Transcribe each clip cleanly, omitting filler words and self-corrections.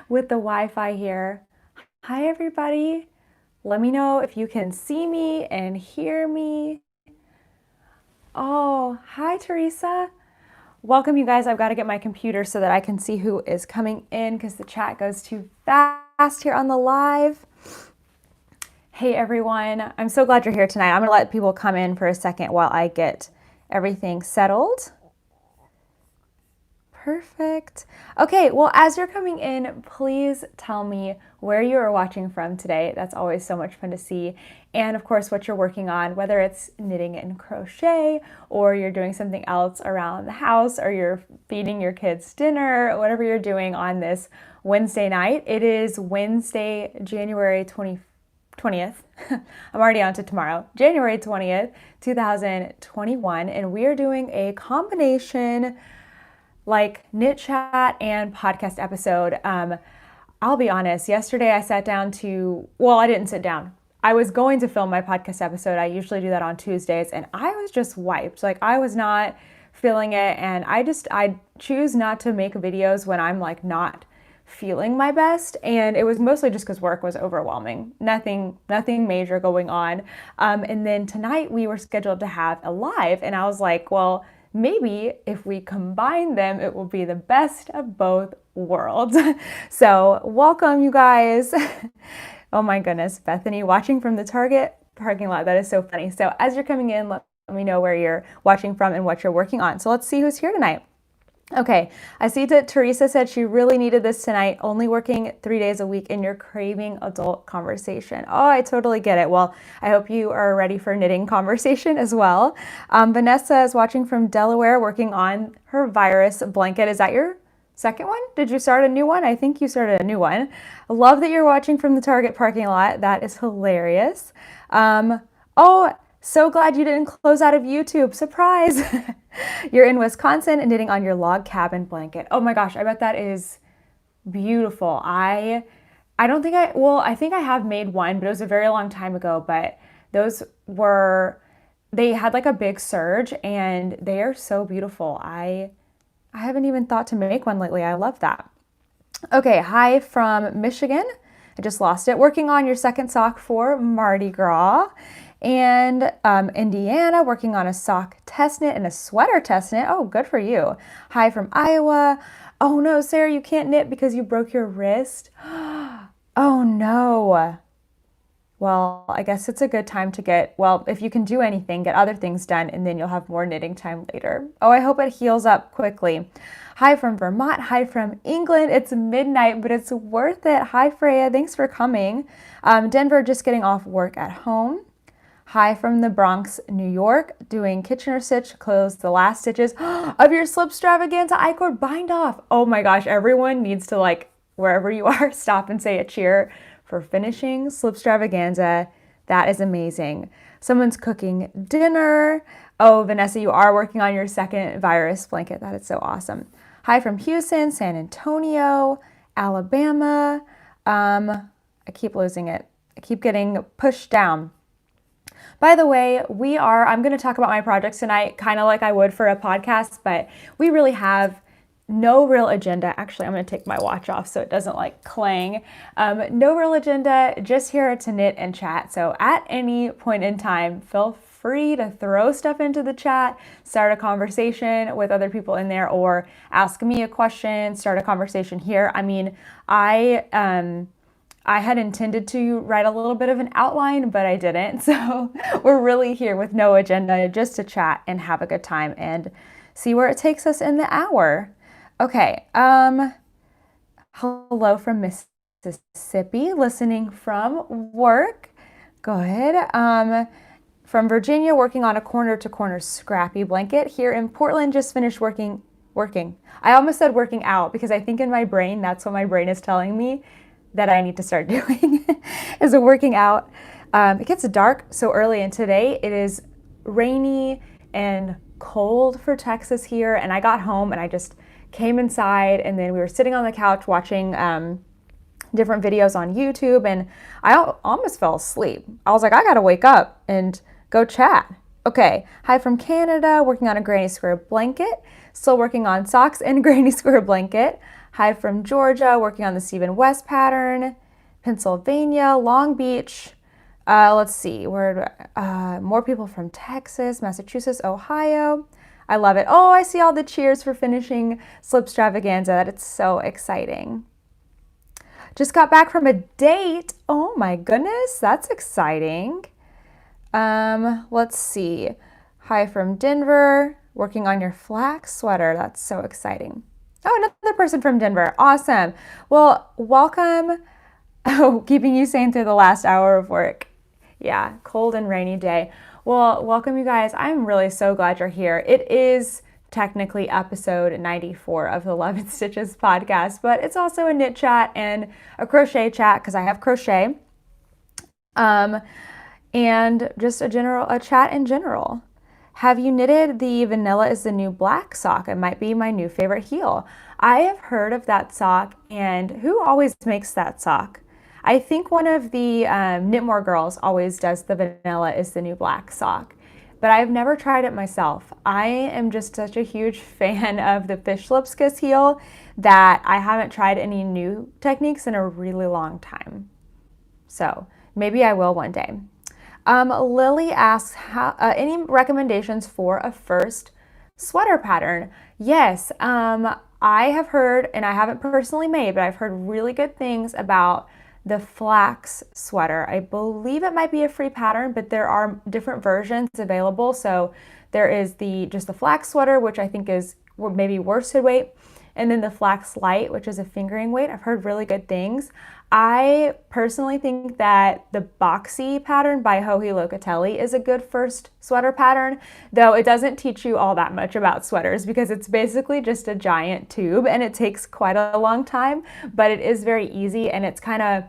with the Wi-Fi here. Hi, everybody. Let me know if you can see me and hear me. Oh, hi, Teresa. Welcome, you guys. I've got to get my computer so that I can see who is coming in because the chat goes too fast here on the live. Hey, everyone. I'm so glad you're here tonight. I'm going to let people come in for a second while I get everything settled. Perfect. Okay, well, as you're coming in, please tell me where you are watching from today. That's always so much fun to see. And of course, what you're working on, whether it's knitting and crochet, or you're doing something else around the house, or you're feeding your kids dinner, whatever you're doing on this Wednesday night. It is Wednesday, January 20th. I'm already on to tomorrow, January 20th, 2021, and we are doing a combination like knit chat and podcast episode. I'll be honest, yesterday I sat down I didn't sit down. I was going to film my podcast episode. I usually do that on Tuesdays, and I was just wiped. Like, I was not feeling it, and I choose not to make videos when I'm like not feeling my best, and it was mostly just because work was overwhelming. Nothing major going on. And then tonight we were scheduled to have a live, and I was like, well, maybe if we combine them, it will be the best of both worlds. So welcome, you guys. Oh my goodness, Bethany watching from the Target parking lot. That is so funny. So as you're coming in, let me know where you're watching from and what you're working on. So let's see who's here tonight. Okay, I see that Teresa said she really needed this tonight, only working 3 days a week and you're craving adult conversation. Oh, I totally get it. Well, I hope you are ready for knitting conversation as well. Vanessa is watching from Delaware, working on her virus blanket. Is that your second one? Did you start a new one? I think you started a new one. I love that you're watching from the Target parking lot. That is hilarious. Oh, so glad you didn't close out of YouTube. Surprise! You're in Wisconsin and knitting on your log cabin blanket. Oh my gosh, I bet that is beautiful. I think I have made one, but it was a very long time ago, but they had like a big surge and they are so beautiful. I haven't even thought to make one lately. I love that. Okay, hi from Michigan. I just lost it. Working on your second sock for Mardi Gras. And Indiana, working on a sock test knit and a sweater test knit. Oh, good for you. Hi from Iowa. Oh no, Sarah, you can't knit because you broke your wrist. Oh no. Well, I guess it's a good time to if you can do anything, get other things done, and then you'll have more knitting time later. Oh, I hope it heals up quickly. Hi from Vermont. Hi from England. It's midnight, but it's worth it. Hi, Freya. Thanks for coming. Denver, just getting off work at home. Hi from the Bronx, New York, doing Kitchener stitch, close the last stitches of your slip stravaganza I-cord bind off. Oh my gosh, everyone needs to, like, wherever you are, stop and say a cheer for finishing slip stravaganza. That is amazing. Someone's cooking dinner. Oh, Vanessa, you are working on your second virus blanket. That is so awesome. Hi from Houston, San Antonio, Alabama. I keep losing it. I keep getting pushed down. By the way, I'm going to talk about my projects tonight, kind of like I would for a podcast, but we really have no real agenda. Actually, I'm going to take my watch off so it doesn't like clang. No real agenda, just here to knit and chat. So at any point in time, feel free to throw stuff into the chat, start a conversation with other people in there, or ask me a question, start a conversation here. I mean, I had intended to write a little bit of an outline, but I didn't. So we're really here with no agenda, just to chat and have a good time and see where it takes us in the hour. Okay. Hello from Mississippi, listening from work. Good. From Virginia, working on a corner-to-corner scrappy blanket. Here in Portland, just finished working. I almost said working out because I think in my brain, that's what my brain is telling me that I need to start doing is working out. It gets dark so early, and today it is rainy and cold for Texas here, and I got home and I just came inside, and then we were sitting on the couch watching different videos on YouTube, and I almost fell asleep. I was like, I gotta wake up and go chat. Okay, hi from Canada, working on a granny square blanket, still working on socks and granny square blanket. Hi from Georgia, working on the Stephen West pattern. Pennsylvania, Long Beach. Let's see, more people from Texas, Massachusetts, Ohio. I love it. Oh, I see all the cheers for finishing Slipstravaganza. That it's so exciting. Just got back from a date. Oh my goodness, that's exciting. Let's see. Hi from Denver, working on your flax sweater. That's so exciting. Oh, another person from Denver. Awesome. Well, welcome. Oh, keeping you sane through the last hour of work. Yeah, cold and rainy day. Well, welcome you guys. I'm really so glad you're here. It is technically episode 94 of the Love and Stitches podcast, but it's also a knit chat and a crochet chat because I have crochet. And just a chat in general. Have you knitted the Vanilla is the New Black sock? It might be my new favorite heel. I have heard of that sock, and who always makes that sock? I think one of the Knitmore girls always does the Vanilla is the New Black sock, but I've never tried it myself. I am just such a huge fan of the Fish Lipscus heel that I haven't tried any new techniques in a really long time. So maybe I will one day. Lily asks, any recommendations for a first sweater pattern? Yes, I have heard, and I haven't personally made, but I've heard really good things about the flax sweater. I believe it might be a free pattern, but there are different versions available. So there is just the flax sweater, which I think is maybe worsted weight, and then the flax light, which is a fingering weight. I've heard really good things. I personally think that the boxy pattern by Joji Locatelli is a good first sweater pattern, though it doesn't teach you all that much about sweaters because it's basically just a giant tube and it takes quite a long time, but it is very easy and it's kind of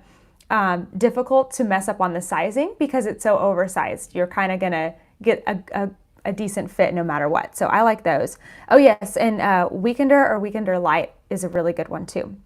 difficult to mess up on the sizing because it's so oversized. You're kind of gonna get a decent fit no matter what. So I like those. Oh yes, and Weekender or Weekender Light is a really good one too.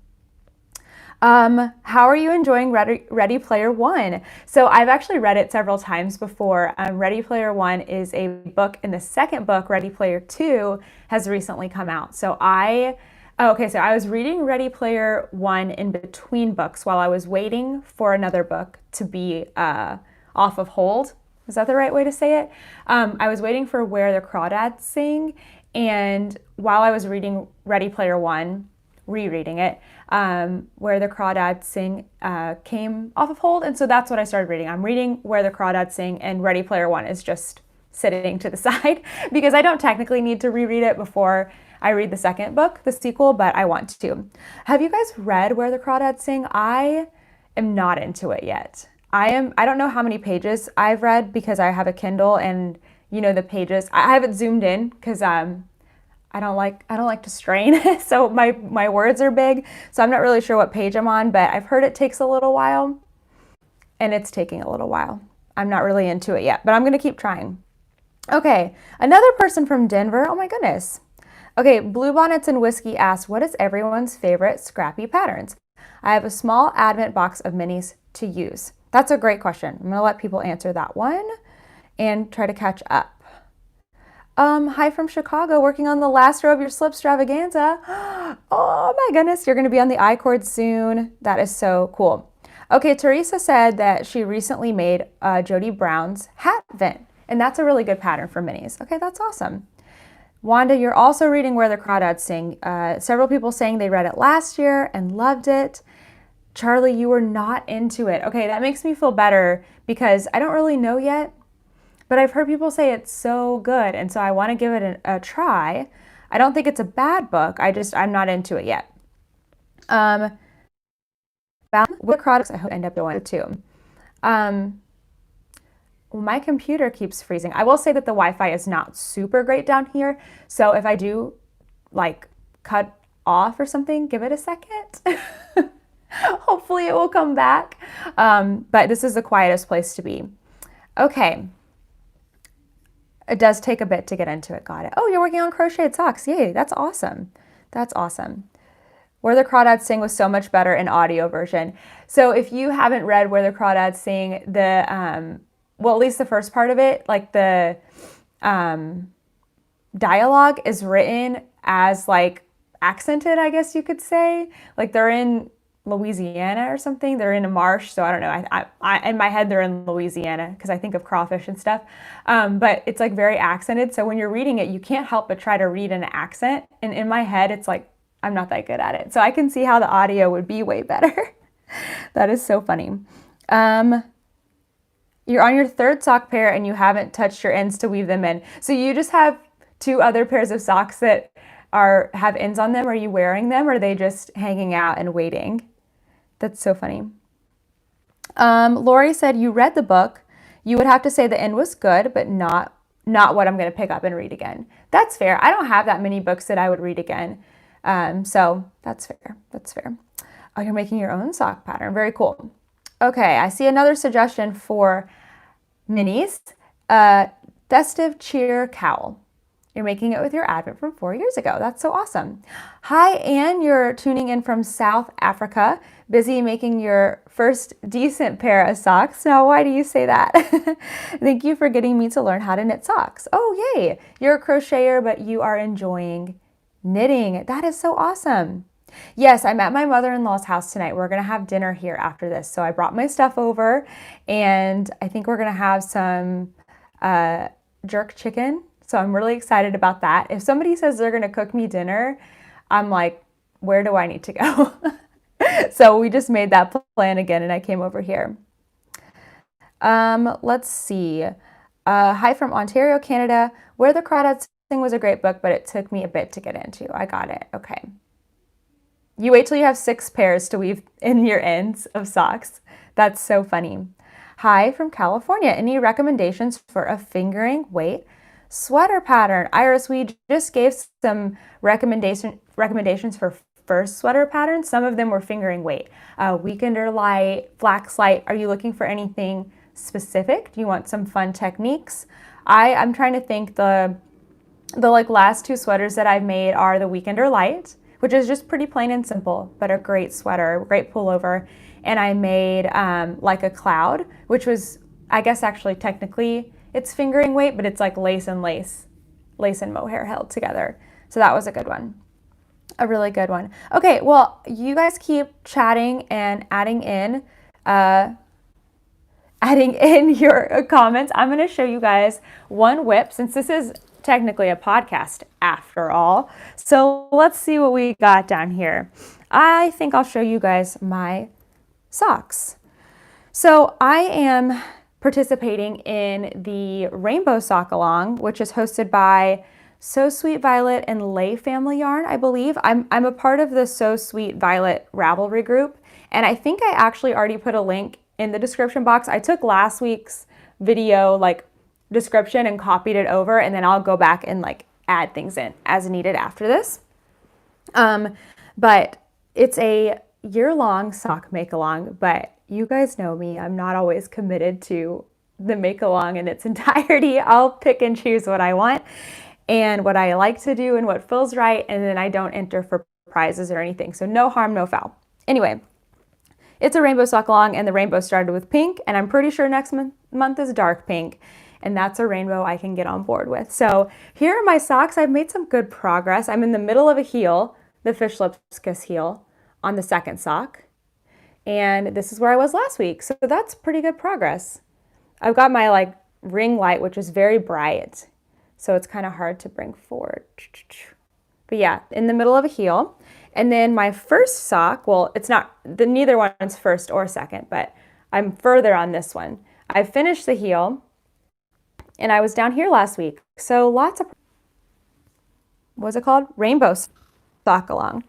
How are you enjoying Ready Player One? So I've actually read it several times before. Ready Player One is a book, and the second book, Ready Player Two, has recently come out. So I was reading Ready Player One in between books while I was waiting for another book to be off of hold. Is that the right way to say it? I was waiting for Where the Crawdads Sing, and while I was reading Ready Player One, rereading it, Where the Crawdads Sing came off of hold, and so that's what I started reading. I'm reading Where the Crawdads Sing, and Ready Player One is just sitting to the side because I don't technically need to reread it before I read the second book, the sequel, but I want to. Have you guys read Where the Crawdads Sing? I am not into it yet. I don't know how many pages I've read because I have a Kindle, and the pages, I have it zoomed in because I don't like to strain. So my words are big. So I'm not really sure what page I'm on, but I've heard it takes a little while, and it's taking a little while. I'm not really into it yet, but I'm going to keep trying. Okay. Another person from Denver. Oh my goodness. Okay. Bluebonnets and Whiskey asks, what is everyone's favorite scrappy patterns? I have a small advent box of minis to use. That's a great question. I'm going to let people answer that one and try to catch up. Hi from Chicago, working on the last row of your Slipstravaganza. Oh my goodness, you're going to be on the I-cord soon. That is so cool. Okay, Teresa said that she recently made Jody Brown's hat vent, and that's a really good pattern for minis. Okay, that's awesome. Wanda, you're also reading Where the Crawdads Sing. Several people saying they read it last year and loved it. Charlie, you were not into it. Okay, that makes me feel better because I don't really know yet, but I've heard people say it's so good, and so I want to give it a try. I don't think it's a bad book. I'm not into it yet. With products, I hope I end up doing it too. My computer keeps freezing. I will say that the Wi-Fi is not super great down here, so if I do cut off or something, give it a second. Hopefully it will come back. But this is the quietest place to be. Okay. It does take a bit to get into it. Got it. Oh, you're working on crocheted socks. Yay, that's awesome. That's awesome. Where the Crawdads Sing was so much better in audio version. So if you haven't read Where the Crawdads Sing, at least the first part of it, the dialogue is written as accented, I guess you could say. Like they're in Louisiana or something. They're in a marsh, so I don't know. I in my head they're in Louisiana because I think of crawfish and stuff. But it's like very accented. So when you're reading it, you can't help but try to read an accent. And in my head, it's like I'm not that good at it. So I can see how the audio would be way better. That is so funny. You're on your third sock pair and you haven't touched your ends to weave them in. So you just have 2 other pairs of socks that have ends on them. Are you wearing them, or are they just hanging out and waiting? That's so funny. Lori said you read the book. You would have to say the end was good, but not what I'm going to pick up and read again. That's fair. I don't have that many books that I would read again. So that's fair. That's fair. Oh, you're making your own sock pattern. Very cool. Okay, I see another suggestion for minis. Festive cheer cowl. You're making it with your advent from 4 years ago. That's so awesome. Hi, Anne. You're tuning in from South Africa. Busy making your first decent pair of socks. Now, why do you say that? Thank you for getting me to learn how to knit socks. Oh, yay. You're a crocheter, but you are enjoying knitting. That is so awesome. Yes, I'm at my mother-in-law's house tonight. We're going to have dinner here after this. So I brought my stuff over, and I think we're going to have some jerk chicken. So I'm really excited about that. If somebody says they're going to cook me dinner, I'm like, where do I need to go? So we just made that plan again, and I came over here. Let's see. Hi from Ontario, Canada. Where the Crawdads Sing was a great book, but it took me a bit to get into. I got it. Okay. You wait till you have 6 pairs to weave in your ends of socks. That's so funny. Hi from California. Any recommendations for a fingering weight sweater pattern? Iris, we just gave some recommendations for first sweater patterns. Some of them were fingering weight. Weekender light, flax light. Are you looking for anything specific? Do you want some fun techniques? I'm trying to think. The like last 2 sweaters that I've made are the Weekender light, which is just pretty plain and simple, but a great sweater, great pullover. And I made like a cloud, which was, I guess actually technically it's fingering weight, but it's like lace and mohair held together. So that was a good one, a really good one. Okay, well, you guys keep chatting and adding in your comments. I'm gonna show you guys one whip, since this is technically a podcast after all. So let's see what we got down here. I think I'll show you guys my socks. So I am participating in the Rainbow Sock Along, which is hosted by So Sweet Violet and Lay Family Yarn, I believe. I'm a part of the So Sweet Violet Ravelry group, and I think I actually already put a link in the description box. I took last week's video description and copied it over, and then I'll go back and add things in as needed after this. But it's a year-long sock make-along, but you guys know me, I'm not always committed to the make-along in its entirety. I'll pick and choose what I want and what I like to do and what feels right, and then I don't enter for prizes or anything. So no harm, no foul. Anyway, it's a rainbow sock along, and the rainbow started with pink, and I'm pretty sure next month is dark pink, and that's a rainbow I can get on board with. So here are my socks. I've made some good progress. I'm in the middle of a heel, the fish lips kiss heel, on the second sock, and this is where I was last week. So that's pretty good progress. I've got my ring light, which is very bright, so it's kind of hard to bring forward. But yeah, in the middle of a heel. And then my first sock, well, it's not, neither one's first or second, but I'm further on this one. I finished the heel, and I was down here last week. So lots of, what's it called? Rainbow sock along.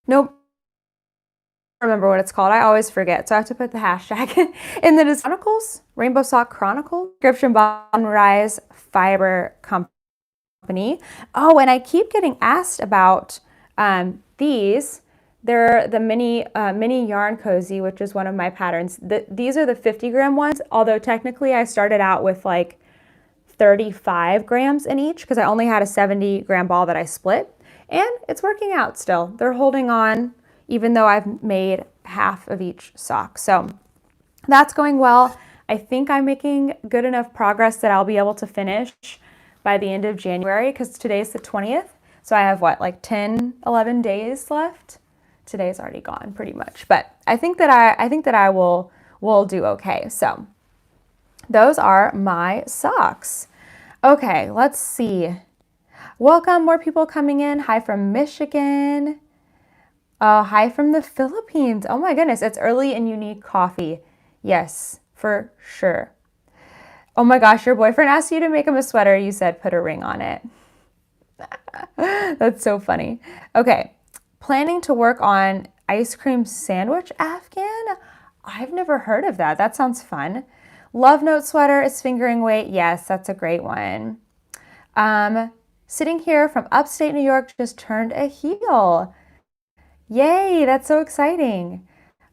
Nope. Remember what it's called. I always forget, so I have to put the hashtag in the Chronicles, Rainbow Sock Chronicle, description Bond Rise Fiber Company. Oh, and I keep getting asked about these. They're the mini yarn cozy, which is one of my patterns. These are the 50 gram ones, although technically I started out with 35 grams in each because I only had a 70 gram ball that I split, and it's working out still. They're holding on even though I've made half of each sock. So that's going well. I think I'm making good enough progress that I'll be able to finish by the end of January, because today's the 20th. So I have what, like 10, 11 days left? Today's already gone pretty much, but I think that I will do okay. So those are my socks. Okay, let's see. Welcome, more people coming in. Hi from Michigan. Oh, hi from the Philippines. Oh my goodness, it's early and you need coffee. Yes, for sure. Oh my gosh, your boyfriend asked you to make him a sweater. You said put a ring on it. That's so funny. Okay, planning to work on ice cream sandwich Afghan? I've never heard of that. That sounds fun. Love note sweater is fingering weight. Yes, that's a great one. Sitting here from upstate New York, just turned a heel. Yay, that's so exciting.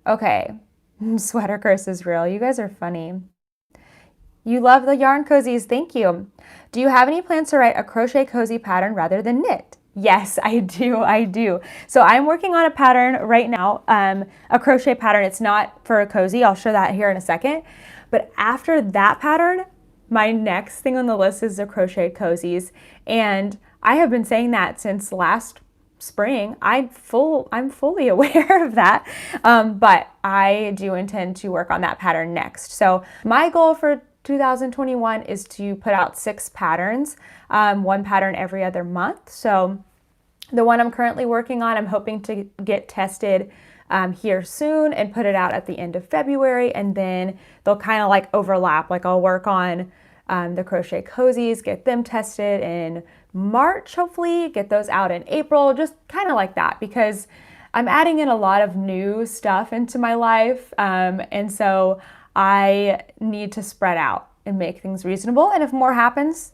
Okay, sweater curse is real. You guys are funny. You love the yarn cozies. Thank you. Do you have any plans to write a crochet cozy pattern rather than knit? Yes, I do. I do. So I'm working on a pattern right now, a crochet pattern. It's not for a cozy. I'll show that here in a second. But after that pattern, my next thing on the list is the crochet cozies. And I have been saying that since last spring. I'm fully aware of that. But I do intend to work on that pattern next. So my goal for 2021 is to put out 6 patterns, one pattern every other month. So the one I'm currently working on, I'm hoping to get tested here soon and put it out at the end of February, and then they'll kind of like overlap. Like I'll work on the crochet cozies, get them tested in March, hopefully get those out in April, just kind of like that, because I'm adding in a lot of new stuff into my life, and so I need to spread out and make things reasonable. And if more happens,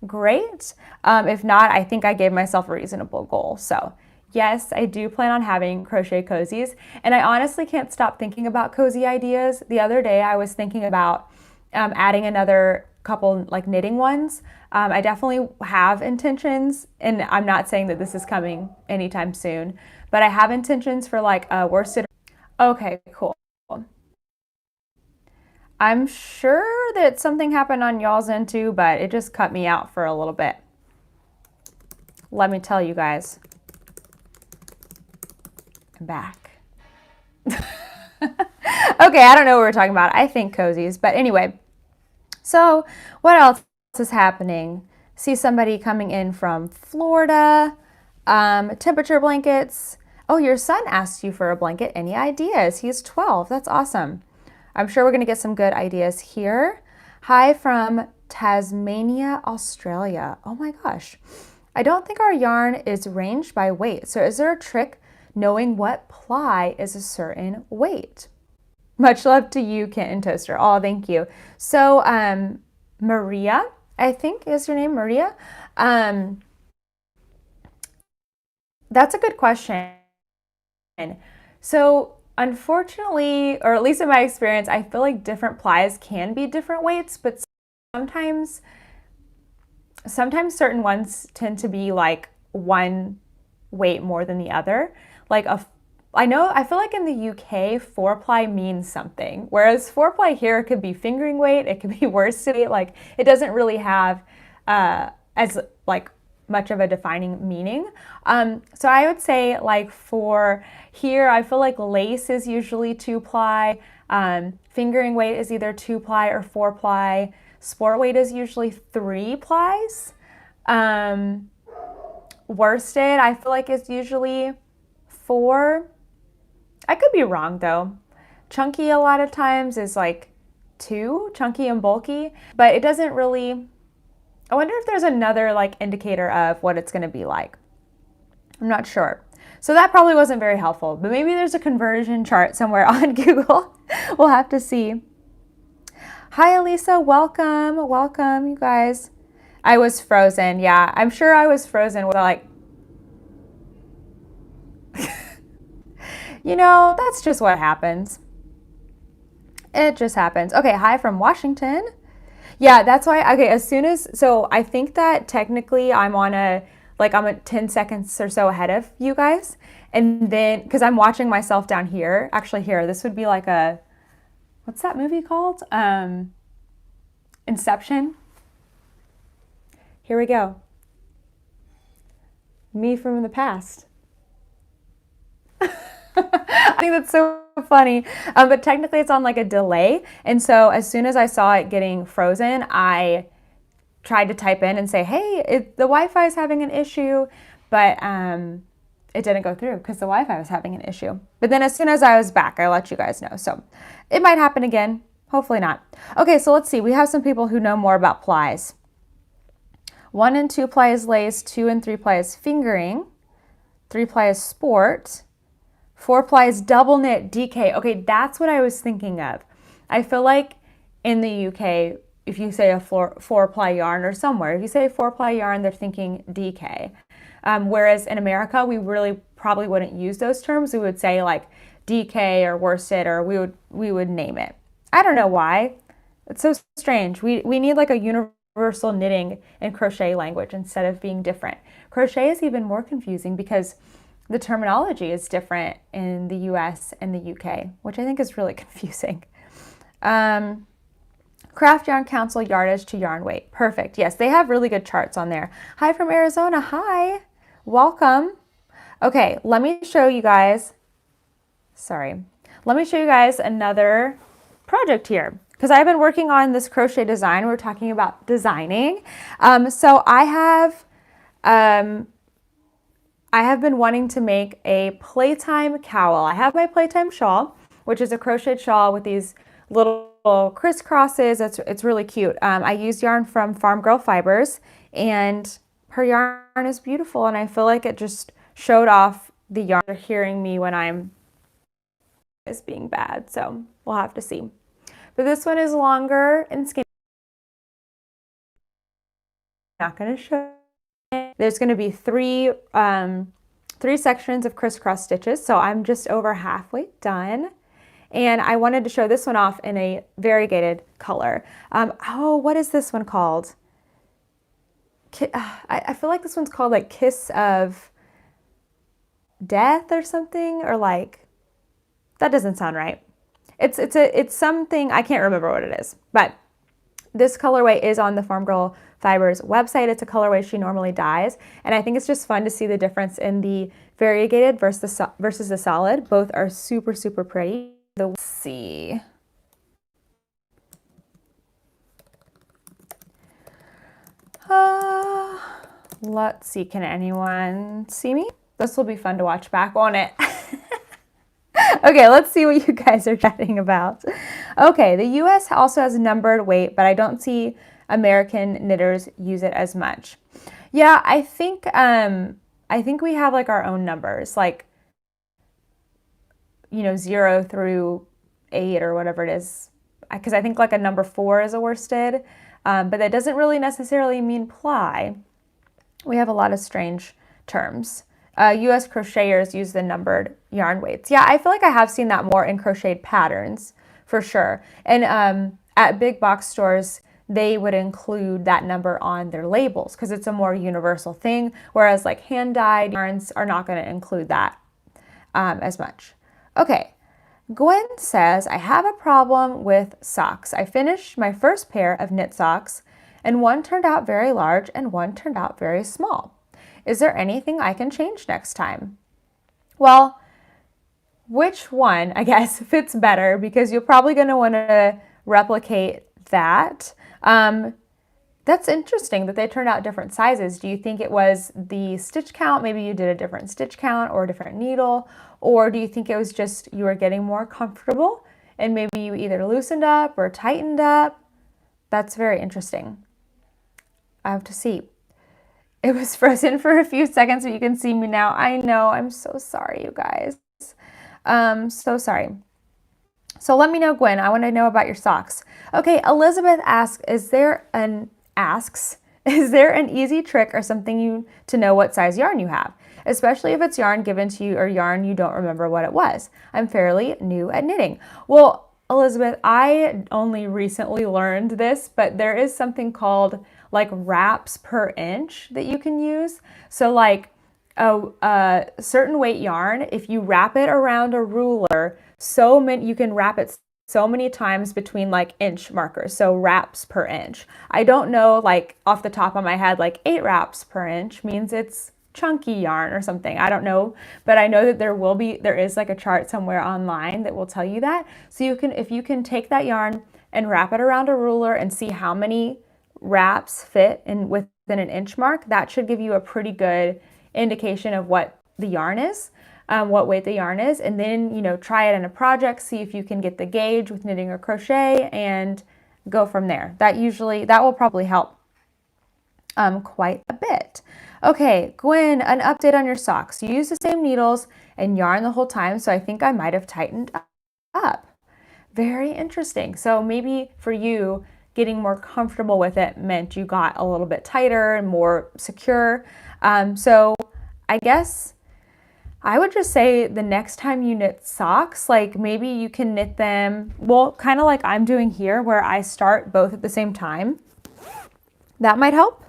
great. If not, I think I gave myself a reasonable goal. So yes, I do plan on having crochet cozies, and I honestly can't stop thinking about cozy ideas. The other day I was thinking about adding another couple like knitting ones. I definitely have intentions, and I'm not saying that this is coming anytime soon, but I have intentions for like a worsted. Okay, cool. I'm sure that something happened on y'all's end too, but it just cut me out for a little bit. Let me tell you guys. I'm back. Okay, I don't know what we're talking about. I think cozies, but anyway. So what else is happening? See somebody coming in from Florida. Temperature blankets. Oh, your son asked you for a blanket. Any ideas? He's 12. That's awesome. I'm sure we're going to get some good ideas here. Hi from Tasmania, Australia. Oh my gosh. I don't think our yarn is ranged by weight. So is there a trick knowing what ply is a certain weight? Much love to you, Kitten Toaster. Oh, thank you. So Maria, I think is your name, Maria. That's a good question. So unfortunately, or at least in my experience, I feel like different plies can be different weights, but sometimes certain ones tend to be like one weight more than the other. Like I feel like in the UK, 4-ply means something, whereas 4-ply here could be fingering weight, it could be worsted weight. Like it doesn't really have as like much of a defining meaning. So I would say like for here, I feel like lace is usually 2-ply. Fingering weight is either 2-ply or 4-ply. Sport weight is usually 3 plies. Worsted, I feel like is usually 4. I could be wrong though. Chunky a lot of times is like 2, chunky and bulky, but it doesn't really, I wonder if there's another like indicator of what it's going to be like. I'm not sure. So that probably wasn't very helpful, but maybe there's a conversion chart somewhere on Google. We'll have to see. Hi, Elisa. Welcome. Welcome, you guys. I was frozen. Yeah, I'm sure I was frozen with like, you know, that's just what happens. It just happens. Okay, hi from Washington. Yeah, that's why, okay, so I think that technically I'm at 10 seconds or so ahead of you guys. And then, because I'm watching myself down here, actually here, this would be like what's that movie called? Inception. Here we go. me from the past. I think that's so funny. But technically it's on like a delay. And so as soon as I saw it getting frozen, I tried to type in and say, hey, the Wi-Fi is having an issue. But it didn't go through because the Wi-Fi was having an issue. But then as soon as I was back, I let you guys know. So it might happen again. Hopefully not. Okay, so let's see. We have some people who know more about plies. 1 and 2 ply is lace, 2 and 3 ply is fingering, 3 ply is sport, 4 ply is double knit DK. Okay, that's what I was thinking of. I feel like in the UK, if you say a 4 ply yarn, or somewhere, if you say 4 ply yarn, they're thinking DK. Whereas in America, we really probably wouldn't use those terms. We would say like DK or worsted, or we would name it. I don't know why. It's so strange. We need like a universal knitting and crochet language instead of being different. Crochet is even more confusing because the terminology is different in the US and the UK, which I think is really confusing. Craft Yarn Council yardage to yarn weight. Perfect. Yes, they have really good charts on there. Hi from Arizona. Hi. Welcome. Okay, let me show you guys. Let me show you guys another project here, because I've been working on this crochet design. We're talking about designing. So I have been wanting to make a Playtime Cowl. I have my Playtime shawl, which is a crocheted shawl with these little crisscrosses. It's really cute. I use yarn from Farm Girl Fibers, and her yarn is beautiful, and I feel like it just showed off the yarn. They're hearing me when I'm is being bad, so we'll have to see. But this one is longer and skinny. Not going to show. There's going to be three sections of crisscross stitches, so I'm just over halfway done. And I wanted to show this one off in a variegated color. Oh, what is this one called? I feel like this one's called like Kiss of Death or something, or like, that doesn't sound right. It's something, I can't remember what it is, but this colorway is on the Farm Girl Fibers website. It's a colorway she normally dyes, and I think it's just fun to see the difference in the variegated versus the solid. Both are super, super pretty. Let's see. Let's see, can anyone see me? This will be fun to watch back, won't it? Okay, let's see what you guys are chatting about. Okay, the US also has numbered weight, but I don't see American knitters use it as much. Yeah, I think we have like our own numbers, like, you know, 0 through 8 or whatever it is, because I think like a number 4 is a worsted, but that doesn't really necessarily mean ply. We have a lot of strange terms. US crocheters use the numbered yarn weights. Yeah, I feel like I have seen that more in crocheted patterns for sure. And at big box stores, they would include that number on their labels because it's a more universal thing, whereas like hand-dyed yarns are not going to include that as much. Okay, Gwen says, I have a problem with socks. I finished my first pair of knit socks, and one turned out very large and one turned out very small. Is there anything I can change next time? Well, which one, I guess, fits better, because you're probably going to want to replicate that. That's interesting that they turned out different sizes. Do you think it was the stitch count? Maybe you did a different stitch count or a different needle, or do you think it was just you were getting more comfortable and maybe you either loosened up or tightened up? That's very interesting. I have to see. It was frozen for a few seconds, but you can see me now. I know, I'm so sorry, you guys. So sorry. So let me know, Gwen. I want to know about your socks. Okay, Elizabeth asks, is there an easy trick or something to know what size yarn you have, especially if it's yarn given to you or yarn you don't remember what it was? I'm fairly new at knitting. Well, Elizabeth, I only recently learned this, but there is something called like wraps per inch that you can use. So like a certain weight yarn, if you wrap it around a ruler, you can wrap it so many times between like inch markers. So wraps per inch. I don't know, like off the top of my head, like 8 wraps per inch means it's chunky yarn or something. I don't know, but I know that there is like a chart somewhere online that will tell you that. So if you can take that yarn and wrap it around a ruler and see how many wraps fit in within an inch mark, that should give you a pretty good indication of what the yarn is, what weight the yarn is. And then, try it in a project, see if you can get the gauge with knitting or crochet and go from there. That will probably help quite a bit. Okay, Gwen, an update on your socks. You use the same needles and yarn the whole time, so I think I might have tightened up. Very interesting. So maybe for you, getting more comfortable with it meant you got a little bit tighter and more secure. So I guess I would just say the next time you knit socks, like maybe you can knit them, well, kind of like I'm doing here, where I start both at the same time. That might help.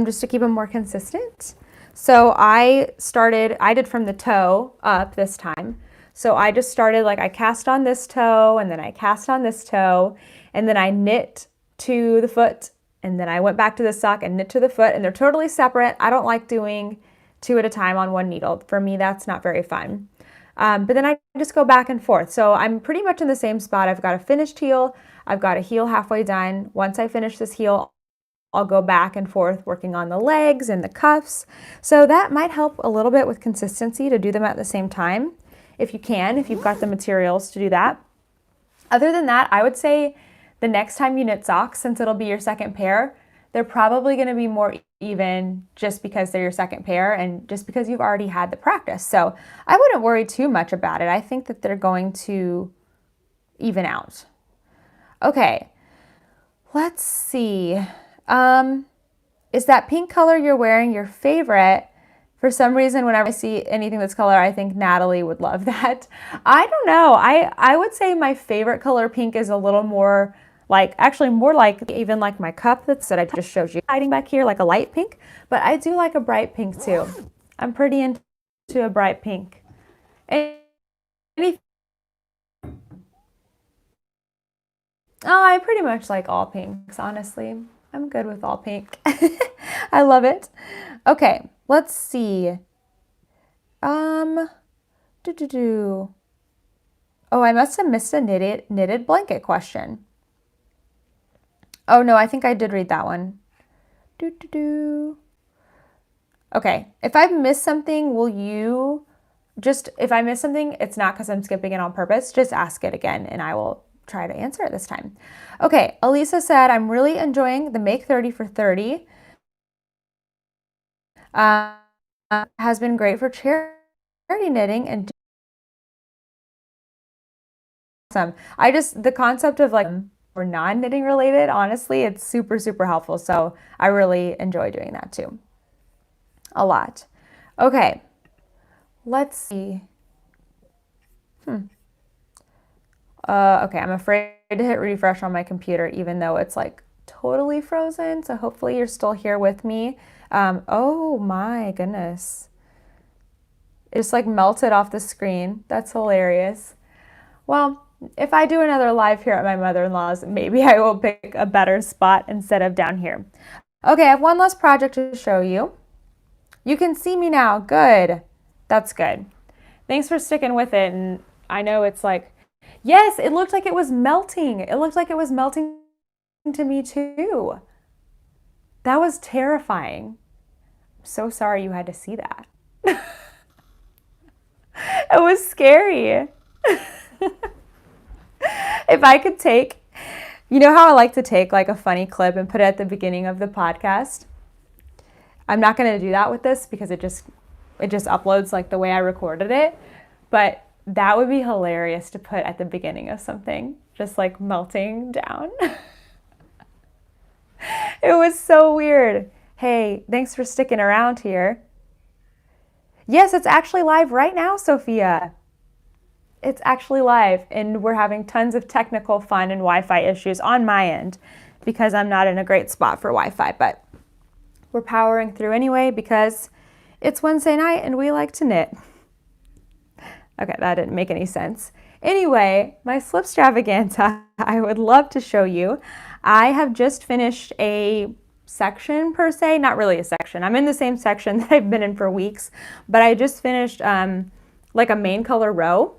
Just to keep them more consistent. So I did from the toe up this time. So I just started, like I cast on this toe and then I cast on this toe and then I knit to the foot and then I went back to the sock and knit to the foot, and they're totally separate. I don't like doing 2 at a time on one needle. For me, that's not very fun. But then I just go back and forth. So I'm pretty much in the same spot. I've got a finished heel. I've got a heel halfway done. Once I finish this heel, I'll go back and forth working on the legs and the cuffs. So that might help a little bit with consistency to do them at the same time, if you've got the materials to do that. Other than that, I would say the next time you knit socks, since it'll be your second pair, they're probably going to be more even just because they're your second pair and just because you've already had the practice. So I wouldn't worry too much about it. I think that they're going to even out. Okay, let's see. Is that pink color you're wearing your favorite? For some reason, whenever I see anything that's color, I think Natalie would love that. I don't know. I would say my favorite color pink is a little more like, actually more like even like my cup that I just showed you hiding back here, like a light pink, but I do like a bright pink too. I'm pretty into a bright pink. I pretty much like all pinks, honestly. I'm good with all pink. I love it. Okay, let's see. Oh, I must have missed a knitted blanket question. Oh no, I think I did read that one. Okay, if I've missed something, if I miss something, it's not because I'm skipping it on purpose, just ask it again and I will try to answer it this time. Okay, Elisa said, I'm really enjoying the Make 30 for 30. Has been great for charity knitting and awesome. The concept of like, or non-knitting related, honestly, it's super, super helpful. So I really enjoy doing that too. A lot. Okay, let's see. Okay, I'm afraid to hit refresh on my computer, even though it's like totally frozen. So hopefully you're still here with me. Oh my goodness. It just like melted off the screen. That's hilarious. Well, if I do another live here at my mother-in-law's, maybe I will pick a better spot instead of down here. Okay, I have one last project to show you. You can see me now. Good. That's good. Thanks for sticking with it. And I know it's like, yes, it looked like it was melting. It looked like it was melting to me too. That was terrifying. I'm so sorry you had to see that. It was scary. If I could take, you know how I like to take like a funny clip and put it at the beginning of the podcast? I'm not going to do that with this because it just uploads like the way I recorded it, but that would be hilarious to put at the beginning of something, just like melting down. It was so weird. Hey, thanks for sticking around here. Yes, it's actually live right now, Sophia. It's actually live, and we're having tons of technical fun and Wi-Fi issues on my end because I'm not in a great spot for Wi-Fi, but we're powering through anyway because it's Wednesday night and we like to knit. Okay, that didn't make any sense. Anyway, my slip extravaganza, I would love to show you. I have just finished a section per se, not really a section. I'm in the same section that I've been in for weeks, but I just finished like a main color row.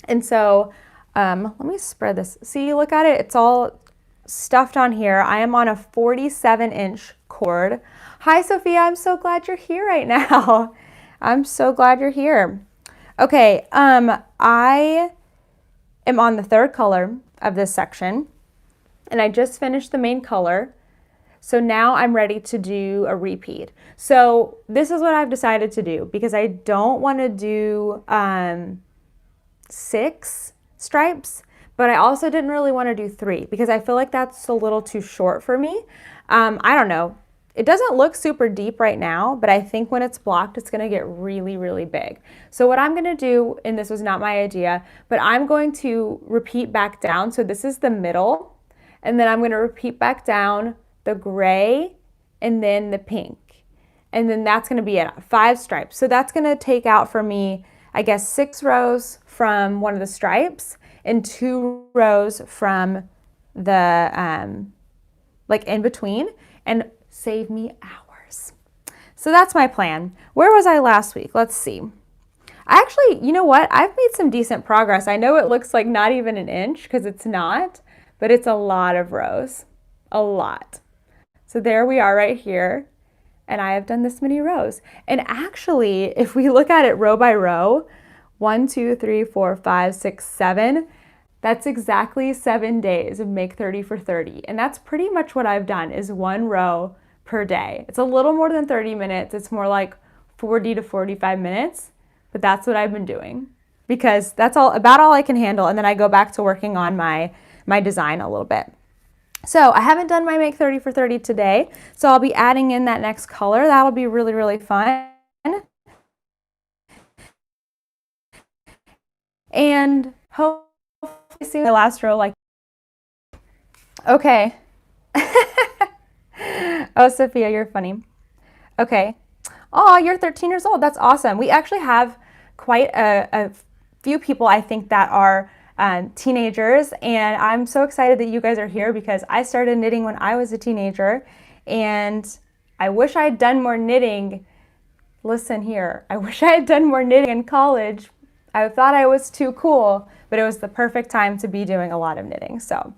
And so let me spread this. See, look at it. It's all stuffed on here. I am on a 47-inch cord. Hi, Sophia. I'm so glad you're here right now. I'm so glad you're here. Okay, I am on the third color of this section, and I just finished the main color. So now I'm ready to do a repeat. So this is what I've decided to do because I don't want to do 6 stripes, but I also didn't really want to do 3 because I feel like that's a little too short for me. I don't know. It doesn't look super deep right now, but I think when it's blocked, it's going to get really, really big. So what I'm going to do, and this was not my idea, but I'm going to repeat back down. So this is the middle, and then I'm going to repeat back down the gray and then the pink. And then that's going to be it, 5 stripes. So that's going to take out for me, I guess, 6 rows from one of the stripes and 2 rows from the like in between, and save me hours. So that's my plan. Where was I last week? Let's see. I actually, you know what? I've made some decent progress. I know it looks like not even an inch because it's not, but it's a lot of rows, a lot. So there we are right here, and I have done this many rows. And actually, if we look at it row by row, 1, 2, 3, 4, 5, 6, 7, that's exactly 7 days of Make 30 for 30. And that's pretty much what I've done, is 1 row per day. It's a little more than 30 minutes. It's more like 40 to 45 minutes, but that's what I've been doing because that's about all I can handle. And then I go back to working on my design a little bit. So I haven't done my Make 30 for 30 today, so I'll be adding in that next color. That'll be really, really fun. And hopefully see the last row like, okay. Oh, Sophia, you're funny. Okay. Oh, you're 13 years old. That's awesome. We actually have quite a few people, I think, that are teenagers, and I'm so excited that you guys are here because I started knitting when I was a teenager, and I wish I had done more knitting. Listen here, I wish I had done more knitting in college. I thought I was too cool, but it was the perfect time to be doing a lot of knitting, so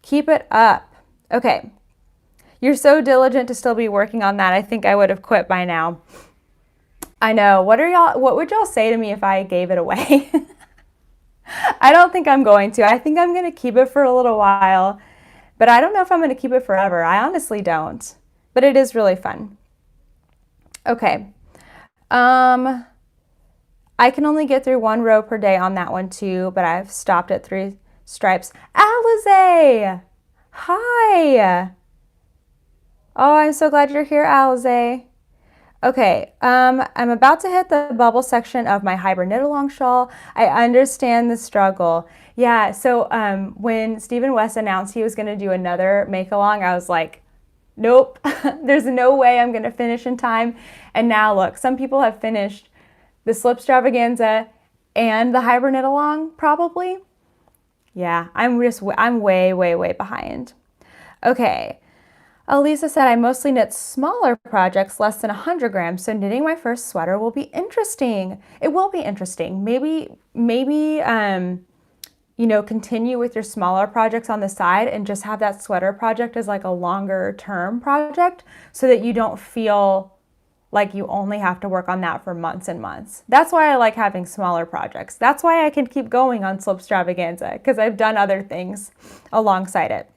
keep it up. Okay, you're so diligent to still be working on that. I think I would have quit by now. I know. What would y'all say to me if I gave it away? I don't think I'm going to. I think I'm going to keep it for a little while, but I don't know if I'm going to keep it forever. I honestly don't, but it is really fun. Okay. I can only get through 1 row per day on that one too, but I've stopped at 3 stripes. Alize! Hi! Oh, I'm so glad you're here, Alize. Okay, I'm about to hit the bubble section of my hybrid knit-along shawl. I understand the struggle. Yeah, so when Stephen West announced he was going to do another make-along, I was like, nope, there's no way I'm going to finish in time. And now look, some people have finished the slipstravaganza and the hybrid knit-along, probably. Yeah, I'm way, way, way behind. Okay. Elisa said, I mostly knit smaller projects, less than 100 grams, so knitting my first sweater will be interesting. It will be interesting. Maybe, you know, continue with your smaller projects on the side and just have that sweater project as like a longer term project so that you don't feel like you only have to work on that for months and months. That's why I like having smaller projects. That's why I can keep going on Slipstravaganza, because I've done other things alongside it.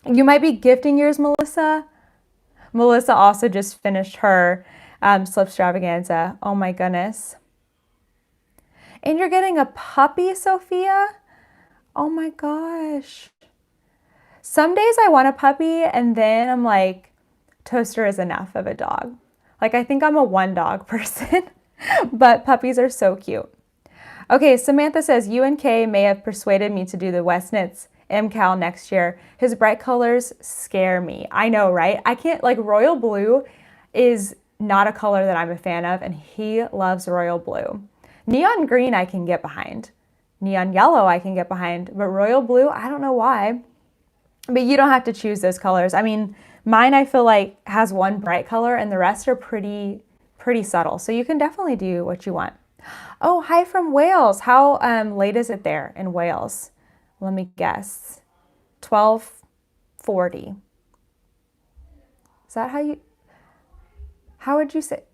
You might be gifting yours, Melissa. Melissa also just finished her Slipstravaganza. Oh my goodness. And you're getting a puppy, Sophia? Oh my gosh. Some days I want a puppy and then I'm like, Toaster is enough of a dog. Like, I think I'm a 1-dog person, but puppies are so cute. Okay, Samantha says, UNK may have persuaded me to do the West Knits Cowl next year. His bright colors scare me. I know, right? I can't, like, royal blue is not a color that I'm a fan of, and he loves royal blue. Neon green I can get behind. Neon yellow I can get behind, but royal blue, I don't know why. But you don't have to choose those colors. I mean, Mine, I feel like, has one bright color and the rest are pretty subtle. So you can definitely do what you want. Oh, hi from Wales. How late is it there in Wales? Let me guess. 12:40. Is that how would you say,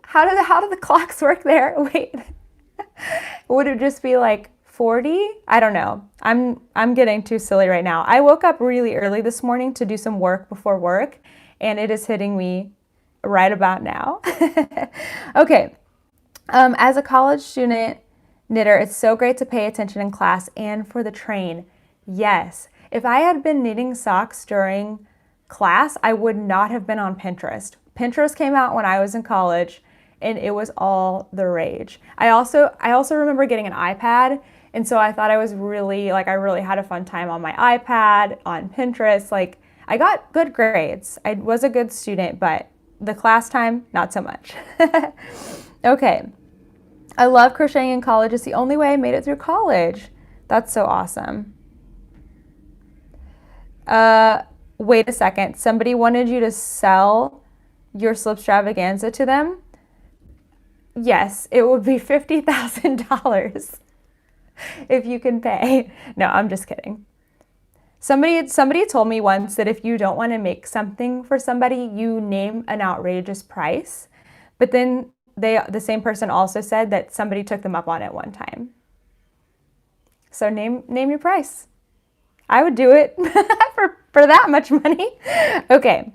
how do the clocks work there? Wait, would it just be like 40? I don't know. I'm getting too silly right now. I woke up really early this morning to do some work before work, and it is hitting me right about now. Okay. As a college student knitter, it's so great to pay attention in class and for the train. Yes. If I had been knitting socks during class, I would not have been on Pinterest. Pinterest came out when I was in college and it was all the rage. I also remember getting an iPad, and so I thought I was really, like, I really had a fun time on my iPad, on Pinterest. Like, I got good grades. I was a good student, but the class time, not so much. Okay. I love crocheting in college. It's the only way I made it through college. That's so awesome. Wait a second. Somebody wanted you to sell your slipstravaganza to them? Yes, it would be $50,000 if you can pay. No, I'm just kidding. Somebody told me once that if you don't want to make something for somebody, you name an outrageous price. But then the same person also said that somebody took them up on it one time. So name your price. I would do it for that much money. Okay.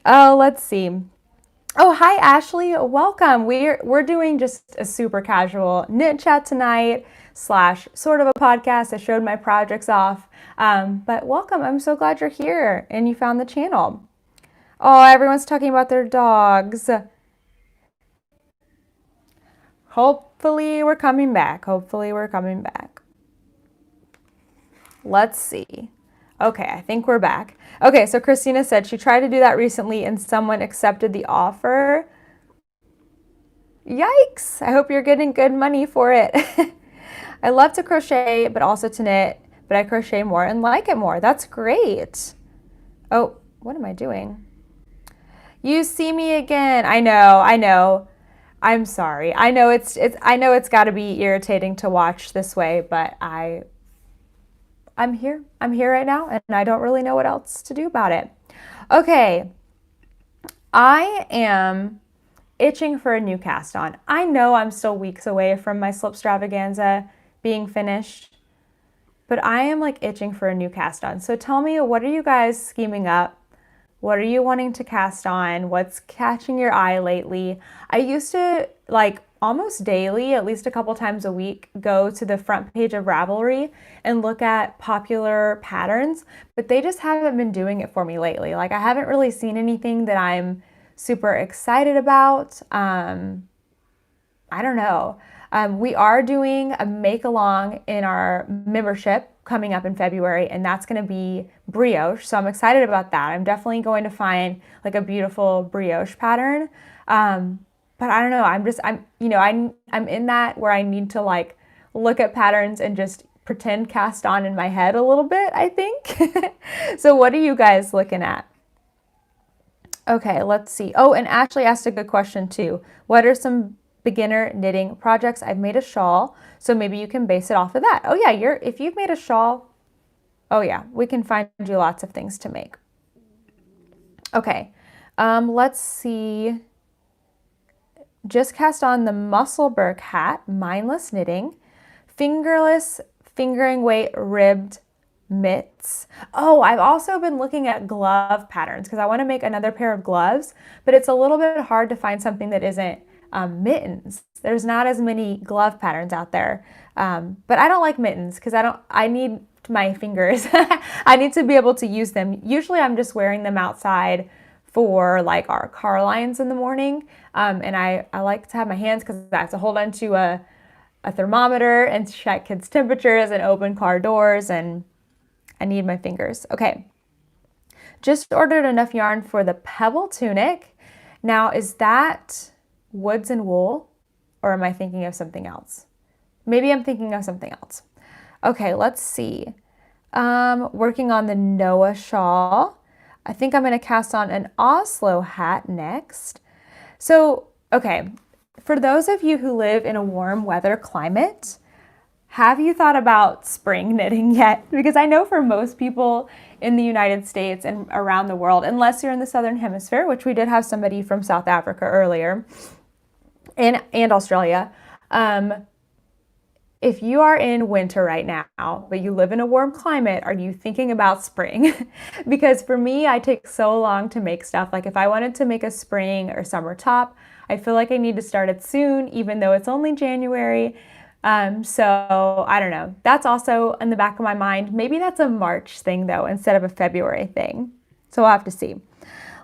Let's see. Oh, hi Ashley. Welcome. We're doing just a super casual knit chat tonight / sort of a podcast. I showed my projects off. But welcome. I'm so glad you're here and you found the channel. Oh, everyone's talking about their dogs. Hopefully we're coming back. Hopefully we're coming back. Let's see. Okay, I think we're back. Okay, so Christina said she tried to do that recently and someone accepted the offer. Yikes! I hope you're getting good money for it. I love to crochet, but also to knit, but I crochet more and like it more. That's great. Oh, what am I doing? You see me again. I know. I'm sorry. I know it's got to be irritating to watch this way, but I'm here. I'm here right now, and I don't really know what else to do about it. Okay. I am itching for a new cast on. I know I'm still weeks away from my slipstravaganza being finished, but I am like itching for a new cast on. So tell me, what are you guys scheming up? What are you wanting to cast on? What's catching your eye lately? I used to, like, almost daily, at least a couple times a week, go to the front page of Ravelry and look at popular patterns, but they just haven't been doing it for me lately. Like, I haven't really seen anything that I'm super excited about. I don't know. We are doing a make-along in our membership coming up in February, and that's going to be brioche. So I'm excited about that. I'm definitely going to find like a beautiful brioche pattern. But I don't know. I'm in that where I need to like look at patterns and just pretend cast on in my head a little bit, I think. So what are you guys looking at? Okay, let's see. Oh, and Ashley asked a good question too. What are some beginner knitting projects? I've made a shawl, so maybe you can base it off of that. Oh yeah, if you've made a shawl, oh yeah, we can find you lots of things to make. Okay, let's see. Just cast on the Musselburgh hat, mindless knitting, fingerless fingering weight ribbed mitts. Oh, I've also been looking at glove patterns because I want to make another pair of gloves, but it's a little bit hard to find something that isn't mittens. There's not as many glove patterns out there. But I don't like mittens because I need my fingers. I need to be able to use them. Usually I'm just wearing them outside for like our car lines in the morning. And I like to have my hands because I have to hold on to a thermometer and check kids' temperatures and open car doors, and I need my fingers. Okay. Just ordered enough yarn for the pebble tunic. Now, is that woods and wool, or am I thinking of something else? Maybe I'm thinking of something else. Okay, let's see. Working on the Noah shawl. I think I'm going to cast on an Oslo hat next. So, okay, for those of you who live in a warm weather climate, have you thought about spring knitting yet? Because I know for most people in the United States and around the world, unless you're in the Southern Hemisphere, which we did have somebody from South Africa earlier, and Australia, if you are in winter right now, but you live in a warm climate, are you thinking about spring? Because for me, I take so long to make stuff. Like if I wanted to make a spring or summer top, I feel like I need to start it soon, even though it's only January. So I don't know. That's also in the back of my mind. Maybe that's a March thing though, instead of a February thing. So we'll have to see.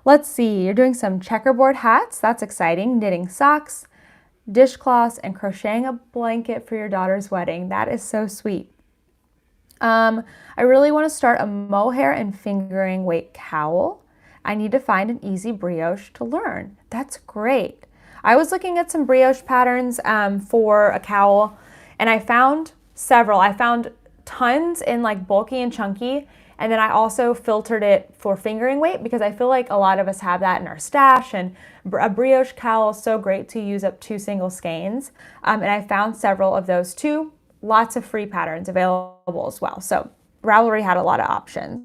Let's see. You're doing some checkerboard hats. That's exciting. Knitting socks, dishcloths, and crocheting a blanket for your daughter's wedding. That is so sweet. I really want to start a mohair and fingering weight cowl. I need to find an easy brioche to learn. That's great. I was looking at some brioche patterns for a cowl, and I found several. I found tons in like bulky and chunky, and then I also filtered it for fingering weight because I feel like a lot of us have that in our stash, and a brioche cowl is so great to use up 2 single skeins. And I found several of those too. Lots of free patterns available as well. So Ravelry had a lot of options.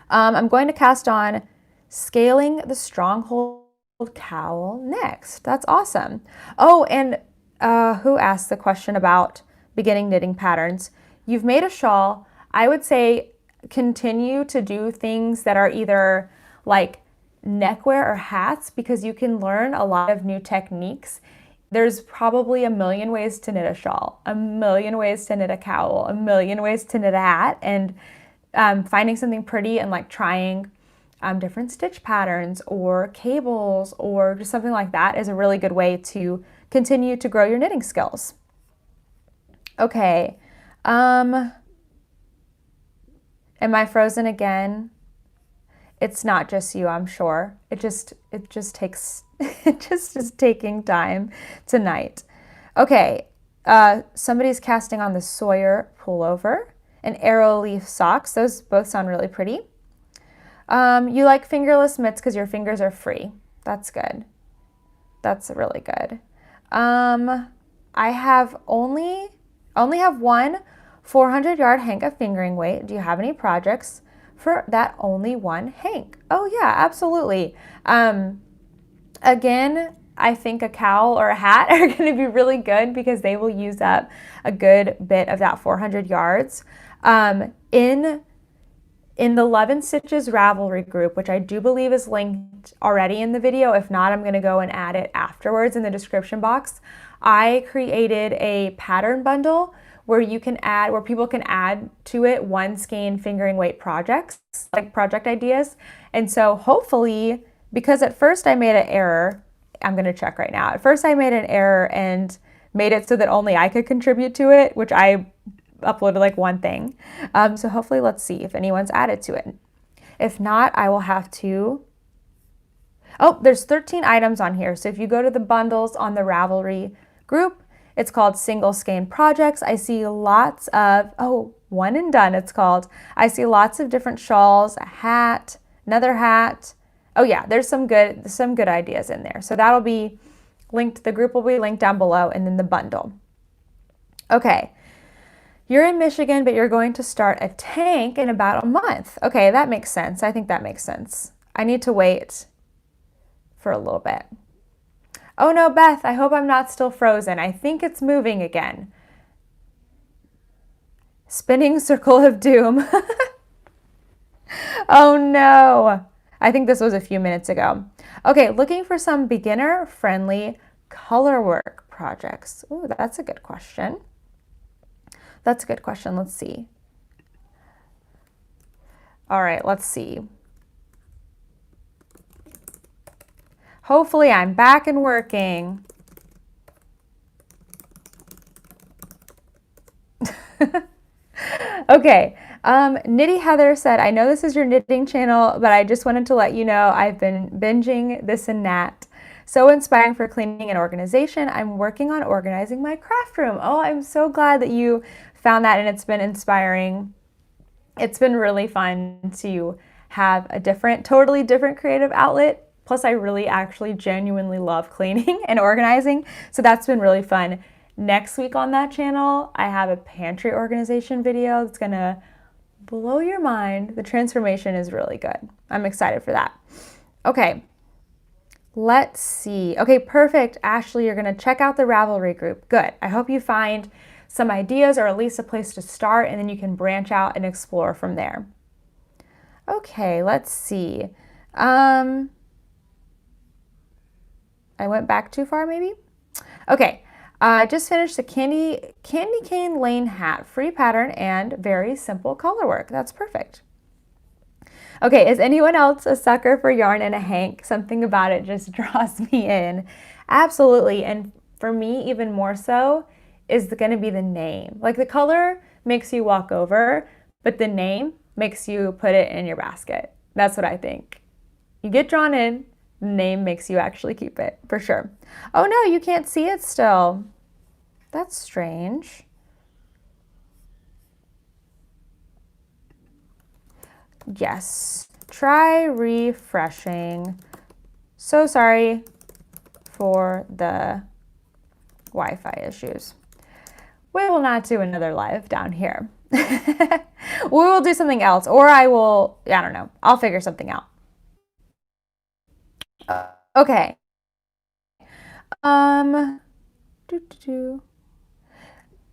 I'm going to cast on Scaling the Stronghold Cowl next. That's awesome. Oh, and who asked the question about beginning knitting patterns? You've made a shawl. I would say continue to do things that are either like neckwear or hats because you can learn a lot of new techniques. There's probably a million ways to knit a shawl, a million ways to knit a cowl, a million ways to knit a hat, and finding something pretty and like trying different stitch patterns or cables or just something like that is a really good way to continue to grow your knitting skills. Okay. Am I frozen again? It's not just you, I'm sure. It just takes, it just is taking time tonight. Okay, somebody's casting on the Sawyer pullover and arrow leaf socks. Those both sound really pretty. You like fingerless mitts because your fingers are free. That's good. That's really good. I have only have one 400-yard hank of fingering weight. Do you have any projects for that only one hank? Oh yeah, absolutely. Again, I think a cowl or a hat are going to be really good because they will use up a good bit of that 400 yards. In the Love and Stitches Ravelry group, which I do believe is linked already in the video. If not, I'm going to go and add it afterwards in the description box. I created a pattern bundle where people can add to it one skein fingering weight projects, like project ideas. And so hopefully, because at first I made an error, I'm going to check right now. At first I made an error and made it so that only I could contribute to it, which I uploaded like one thing. So hopefully let's see if anyone's added to it. If not, I will have to. Oh, there's 13 items on here. So if you go to the bundles on the Ravelry group, it's called Single Skein Projects. I see lots of, one and done it's called. I see lots of different shawls, a hat, another hat. Oh yeah, there's some good ideas in there. So that'll be linked, the group will be linked down below and then the bundle. Okay, you're in Michigan, but you're going to start a tank in about a month. Okay, that makes sense. I think that makes sense. I need to wait for a little bit. Oh no, Beth, I hope I'm not still frozen. I think it's moving again. Spinning circle of doom. Oh no. I think this was a few minutes ago. Okay, looking for some beginner-friendly color work projects. Ooh, that's a good question. That's a good question. Let's see. All right, let's see. Hopefully I'm back and working. Okay, Knitty Heather said, I know this is your knitting channel, but I just wanted to let you know I've been binging this and that. So inspiring for cleaning and organization. I'm working on organizing my craft room. Oh, I'm so glad that you found that and it's been inspiring. It's been really fun to have a totally different creative outlet. Plus I really actually genuinely love cleaning and organizing. So that's been really fun. Next week on that channel, I have a pantry organization video that's gonna blow your mind. The transformation is really good. I'm excited for that. Okay, let's see. Okay, perfect. Ashley, you're gonna check out the Ravelry group. Good. I hope you find some ideas or at least a place to start, and then you can branch out and explore from there. Okay, let's see. I went back too far maybe? Okay, I just finished the Candy Cane Lane hat, free pattern and very simple color work. That's perfect. Okay, is anyone else a sucker for yarn and a hank? Something about it just draws me in. Absolutely, and for me even more so is going to be the name. Like the color makes you walk over, but the name makes you put it in your basket. That's what I think. You get drawn in, the name makes you actually keep it, for sure. Oh no, you can't see it still. That's strange. Yes, try refreshing. So sorry for the Wi-Fi issues. We will not do another live down here. We will do something else, or I don't know. I'll figure something out. Okay.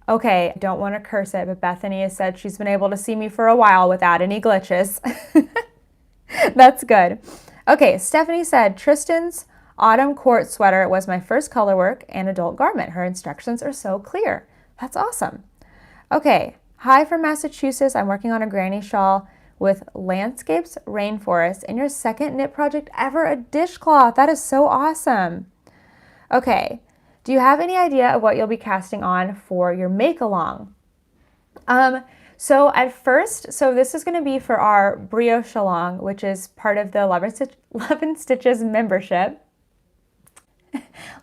Okay, don't want to curse it, but Bethany has said she's been able to see me for a while without any glitches. That's good. Okay, Stephanie said, Tristan's autumn court sweater was my first color work and adult garment. Her instructions are so clear. That's awesome. Okay, hi from Massachusetts. I'm working on a granny shawl with landscapes, rainforest, and your second knit project ever, a dishcloth. That is so awesome. Okay, do you have any idea of what you'll be casting on for your make along? So this is going to be for our brioche along, which is part of the 11 Stitches membership.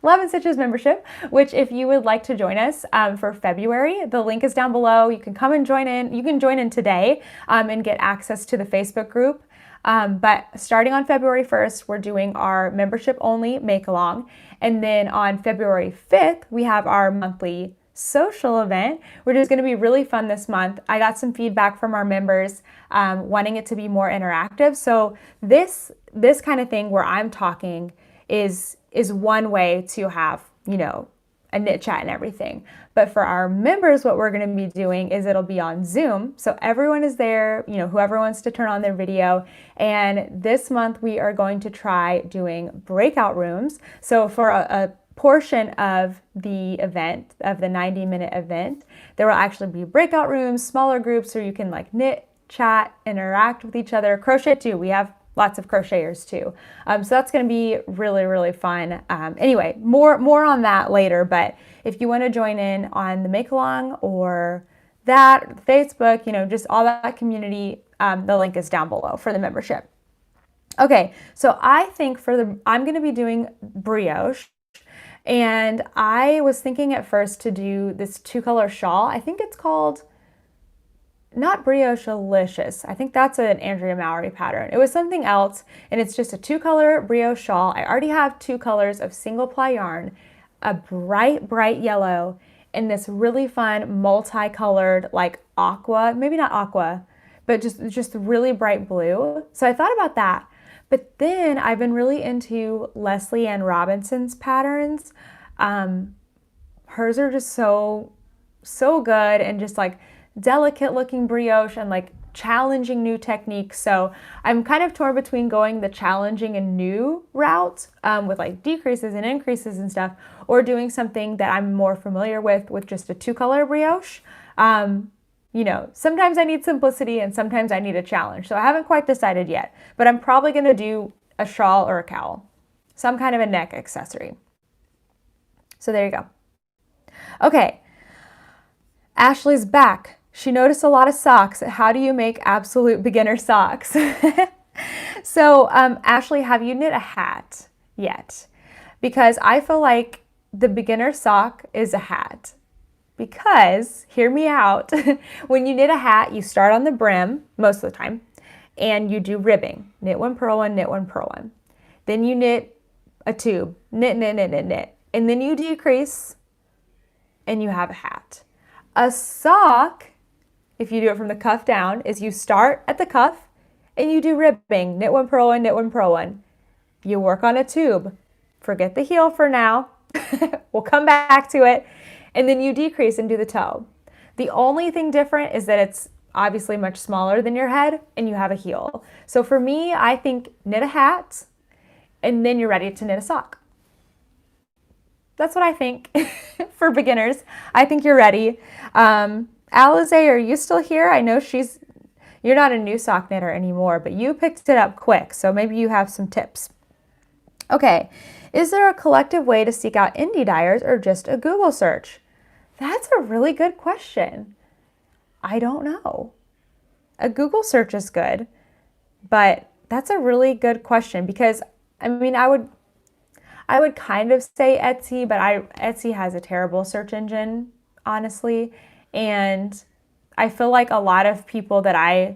11 Stitches membership, which if you would like to join us for February, the link is down below. You can come and join in. You can join in today and get access to the Facebook group. But starting on February 1st, we're doing our membership only make along. And then on February 5th, we have our monthly social event, which is going to be really fun this month. I got some feedback from our members wanting it to be more interactive. So this kind of thing where I'm talking is one way to have, a knit chat and everything. But for our members, what we're going to be doing is it'll be on Zoom. So everyone is there, whoever wants to turn on their video. And this month we are going to try doing breakout rooms. So for a portion of the event, of the 90-minute event, there will actually be breakout rooms, smaller groups, so you can knit, chat, interact with each other. Crochet too. We have lots of crocheters too. So that's going to be really, really fun. Anyway, more on that later, but if you want to join in on the make along or that, Facebook, just all that community, the link is down below for the membership. Okay, so I think I'm going to be doing brioche, and I was thinking at first to do this 2-color shawl. I think it's called not Brioche-alicious. I think that's an Andrea Mowry pattern. It was something else, and it's just a 2-color brioche shawl. I already have 2 colors of single ply yarn, a bright yellow, and this really fun multicolored aqua, maybe not aqua, but just really bright blue. So I thought about that. But then I've been really into Leslie Ann Robinson's patterns. Hers are just so good and just delicate looking brioche and challenging new techniques. So I'm kind of torn between going the challenging and new route with decreases and increases and stuff, or doing something that I'm more familiar with just a 2-color brioche. Sometimes I need simplicity and sometimes I need a challenge. So I haven't quite decided yet, but I'm probably going to do a shawl or a cowl, some kind of a neck accessory. So there you go. Okay. Ashley's back. She noticed a lot of socks. How do you make absolute beginner socks? So, Ashley, have you knit a hat yet? Because I feel like the beginner sock is a hat. Because, hear me out, when you knit a hat, you start on the brim most of the time, and you do ribbing. Knit one, purl one, knit one, purl one. Then you knit a tube, knit, knit, knit, knit, knit. And then you decrease and you have a hat. A sock, if you do it from the cuff down, is you start at the cuff and you do ribbing. Knit one, purl one, knit one, purl one. You work on a tube. Forget the heel for now. We'll come back to it. And then you decrease and do the toe. The only thing different is that it's obviously much smaller than your head and you have a heel. So for me, I think knit a hat and then you're ready to knit a sock. That's what I think for beginners. I think you're ready. Alize, are you still here? I know you're not a new sock knitter anymore, but you picked it up quick, so maybe you have some tips. Okay, is there a collective way to seek out indie dyers or just a Google search? That's a really good question. I don't know. A Google search is good, but that's a really good question because, I mean, I would kind of say Etsy, but Etsy has a terrible search engine, honestly. And I feel like a lot of people that I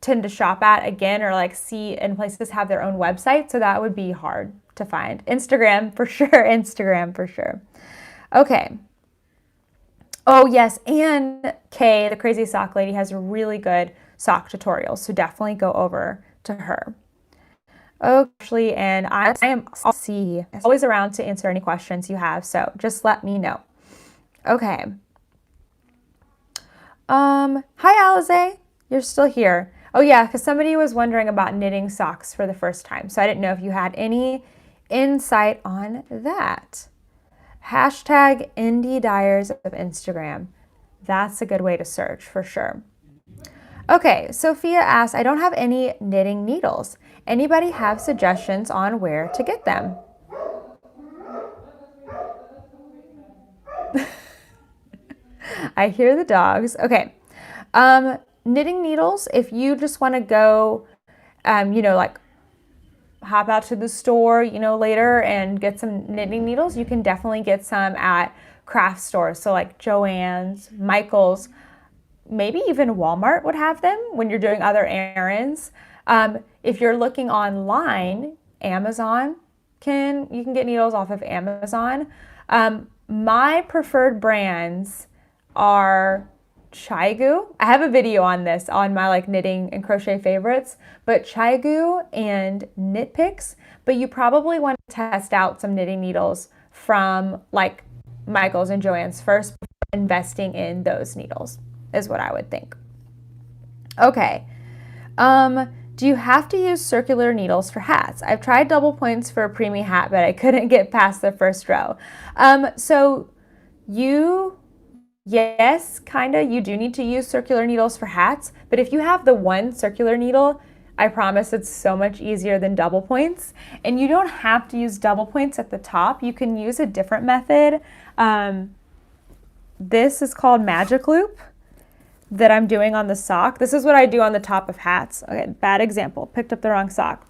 tend to shop at, again, or like see in places have their own website. So that would be hard to find. Instagram for sure. Instagram for sure. Okay. Oh yes. And Kay, the Crazy Sock Lady, has really good sock tutorials. So definitely go over to her. Actually, and I am always around to answer any questions you have, so just let me know. Okay. Hi Alize, you're still here. Oh yeah, because somebody was wondering about knitting socks for the first time, so I didn't know if you had any insight on that. Hashtag Indie Dyers of Instagram. That's a good way to search for sure. Okay, Sophia asks, I don't have any knitting needles. Anybody have suggestions on where to get them? I hear the dogs. Okay. Knitting needles, if you just want to go, like hop out to the store, later and get some knitting needles, you can definitely get some at craft stores. So like Joann's, Michael's, maybe even Walmart would have them when you're doing other errands. If you're looking online, Amazon you can get needles off of Amazon. My preferred brands are Chigu. I have a video on this on my like knitting and crochet favorites, but Chigu and Knit Picks. But you probably want to test out some knitting needles from like Michael's and Joann's first before investing in those needles, is what I would think. Okay. Do you have to use circular needles for hats? I've tried double points for a preemie hat, but I couldn't get past the first row. Yes, kinda, you do need to use circular needles for hats, but if you have the one circular needle, I promise it's so much easier than double points. And you don't have to use double points at the top. You can use a different method. This is called Magic Loop that I'm doing on the sock. This is what I do on the top of hats. Okay, bad example, picked up the wrong sock.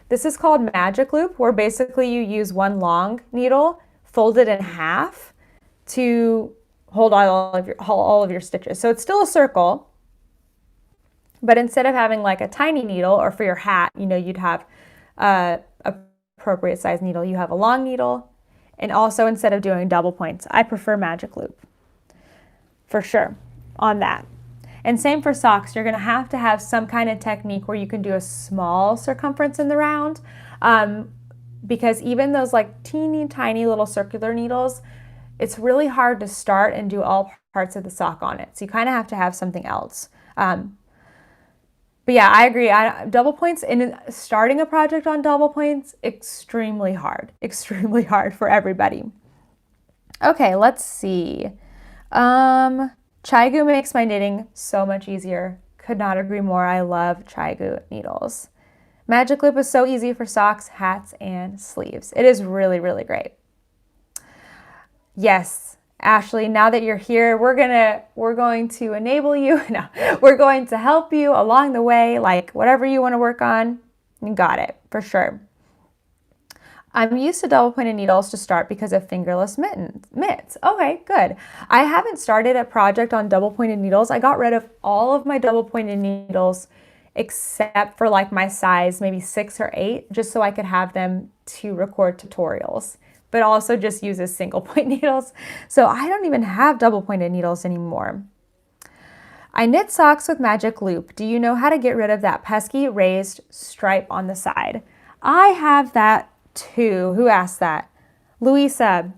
This is called Magic Loop, where basically you use one long needle, fold it in half to hold all of your stitches. So it's still a circle, but instead of having like a tiny needle, or for your hat, you'd have a appropriate size needle, you have a long needle. And also, instead of doing double points, I prefer Magic Loop for sure on that. And same for socks. You're going to have some kind of technique where you can do a small circumference in the round, because even those like teeny tiny little circular needles, it's really hard to start and do all parts of the sock on it. So you kind of have to have something else. But yeah, I agree. Double points, and starting a project on double points, extremely hard for everybody. Okay, let's see. Chigu makes my knitting so much easier. Could not agree more. I love Chigu needles. Magic Loop is so easy for socks, hats, and sleeves. It is really, really great. Yes, Ashley, now that you're here, we're going to enable you. No, we're going to help you along the way, like whatever you want to work on, you got it, for sure. I'm used to double pointed needles to start because of fingerless mitts. Okay, good. I haven't started a project on double pointed needles. I got rid of all of my double pointed needles except for like my size, maybe 6 or 8, just so I could have them to record tutorials, but also just uses single point needles. So I don't even have double pointed needles anymore. I knit socks with magic loop. Do you know how to get rid of that pesky raised stripe on the side? I have that too. Who asked that? Louisa.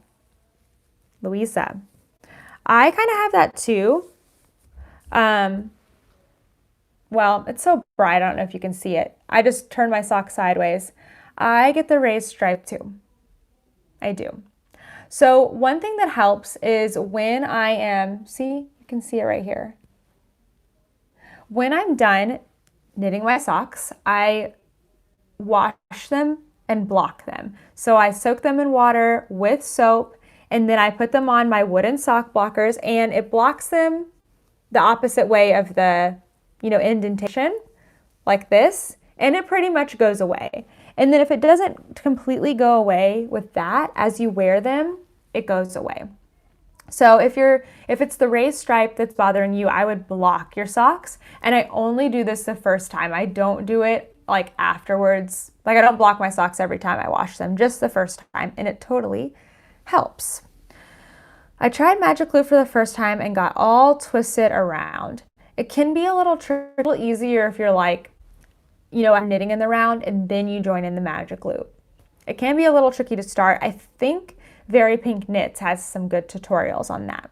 I kind of have that too. Well, it's so bright, I don't know if you can see it. I just turned my sock sideways. I get the raised stripe too. I do. So one thing that helps is when I am, see, you can see it right here. When I'm done knitting my socks, I wash them and block them. So I soak them in water with soap, and then I put them on my wooden sock blockers, and it blocks them the opposite way of the, indentation, like this, and it pretty much goes away. And then if it doesn't completely go away with that, as you wear them, it goes away. So if it's the raised stripe that's bothering you, I would block your socks. And I only do this the first time. I don't do it like afterwards. Like I don't block my socks every time I wash them, just the first time. And it totally helps. I tried magic loop for the first time and got all twisted around. It can be a little easier if you're like, I'm knitting in the round and then you join in the magic loop. It can be a little tricky to start. I think Very Pink Knits has some good tutorials on that.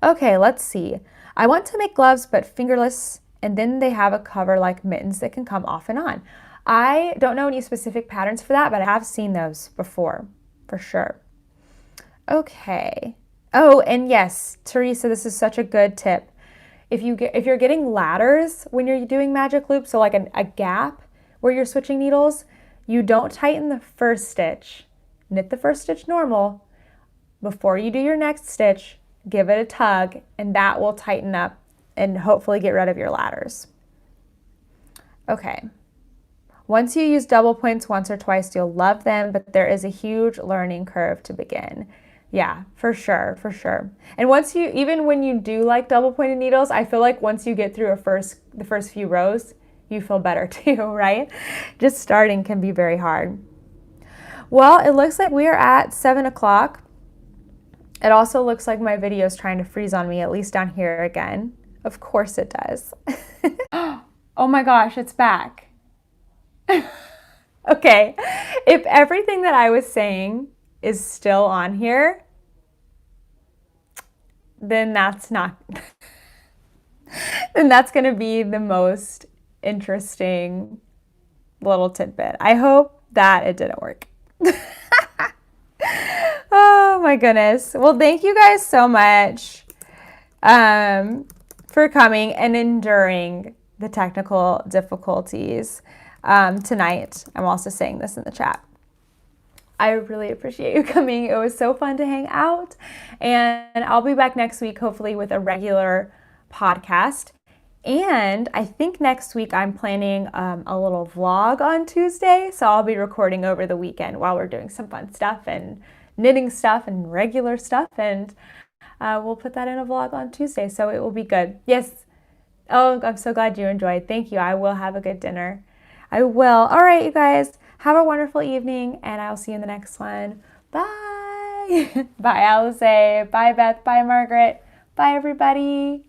Okay, let's see. I want to make gloves but fingerless, and then they have a cover like mittens that can come off and on. I don't know any specific patterns for that, but I have seen those before, for sure. Okay. Oh, and yes, Teresa, this is such a good tip. If you're getting ladders when you're doing magic loop, so like a gap where you're switching needles, you don't tighten the first stitch. Knit the first stitch normal. Before you do your next stitch, give it a tug, and that will tighten up and hopefully get rid of your ladders. Okay. Once you use double points once or twice, you'll love them, but there is a huge learning curve to begin. Yeah, for sure. And even when you do like double pointed needles, I feel like once you get through the first few rows, you feel better too, right? Just starting can be very hard. Well, it looks like we are at 7 o'clock. It also looks like my video is trying to freeze on me, at least down here again. Of course it does. Oh my gosh, it's back. Okay, if everything that I was saying is still on here, then that's going to be the most interesting little tidbit. I hope that it didn't work. Oh my goodness. Well, thank you guys so much for coming and enduring the technical difficulties tonight. I'm also saying this in the chat. I really appreciate you coming. It was so fun to hang out, and I'll be back next week, hopefully with a regular podcast. And I think next week I'm planning a little vlog on Tuesday, so I'll be recording over the weekend while we're doing some fun stuff and knitting stuff and regular stuff, and we'll put that in a vlog on Tuesday, so it will be good. Yes. Oh, I'm so glad you enjoyed. Thank you. I will have a good dinner. I will. All right, you guys. Have a wonderful evening, and I'll see you in the next one. Bye. Bye, Alice. Bye, Beth. Bye, Margaret. Bye, everybody.